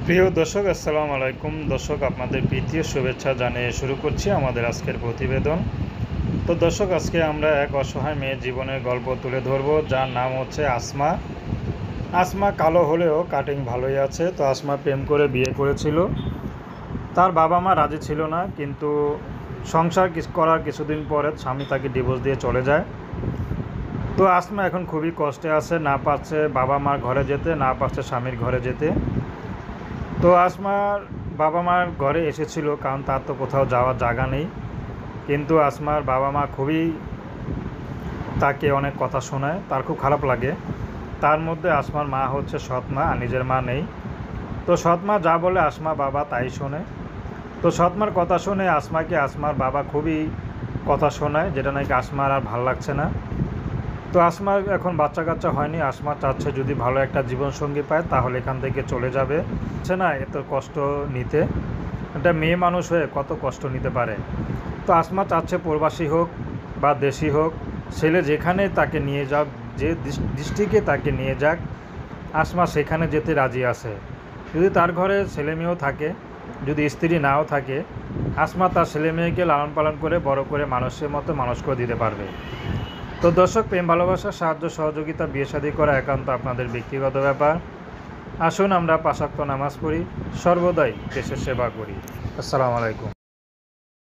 প্রিয় দর্শক, আসসালামু আলাইকুম। দর্শক, আপনাদের প্রীতি ও শুভেচ্ছা জানিয়ে শুরু করছি আমাদের আজকের প্রতিবেদন। তো দর্শক, আজকে আমরা এক অসহায় মেয়ের জীবনের গল্প তুলে ধরব, যার নাম হচ্ছে আসমা। আসমা কালো হলেও কাটিং ভালোই আছে। তো আসমা প্রেম করে বিয়ে করেছিল। তার বাবা মা রাজি ছিল না, কিন্তু সংসার করার কিছুদিন পরে স্বামী তাকে ডিভোর্স দিয়ে চলে যায়। তো আসমা এখন খুবই কষ্টে আছে, না পারছে বাবা মার ঘরে যেতে, না পারছে স্বামীর ঘরে যেতে। তো আসমার বাবা মার ঘরে এসেছিল, কারণ তার তো কোথাও যাওয়ার জায়গা নেই। কিন্তু আসমার বাবা মা খুবই তাকে অনেক কথা শোনায়, তার খুব খারাপ লাগে। তার মধ্যে আসমার মা হচ্ছে সৎ মা, আর নিজের মা নেই। তো সৎ মা যা বলে আসমা বাবা তাই শোনে। তো সৎ মার কথা শুনে আসমাকে আসমার বাবা খুবই কথা শোনায়, যেটা নাকি আসমার আর ভাল লাগছে না। তো আসমার এখন বাচ্চা কাচ্চা হয়নি। আসমা চাচ্ছে যদি ভালো একটা জীবনসঙ্গী পায় তাহলে এখান থেকে চলে যাবে। না এত কষ্ট নিতে, একটা মেয়ে মানুষ হয়ে কত কষ্ট নিতে পারে। তো আসমা চাচ্ছে প্রবাসী হোক বা দেশি হোক, ছেলে যেখানে তাকে নিয়ে যাক, যে ডিস্ট্রিক্টে তাকে নিয়ে যাক, আসমা সেখানে যেতে রাজি আছে। যদি তার ঘরে ছেলে মেয়েও থাকে, যদি স্ত্রী নাও থাকে, আসমা তার ছেলে মেয়েকে লালন পালন করে বড় করে মানুষের মতো মানুষ করে দিতে পারবে। তো দর্শক, প্রেম ভালোবাসা সাহায্য সহযোগিতা বিয়ে শাদী করা একান্ত আপনাদের ব্যক্তিগত ব্যাপার। আসুন আমরা ৫ ওয়াক্ত নামাজ পড়ি, সর্বদাই দেশের সেবা করি। আসসালামু আলাইকুম।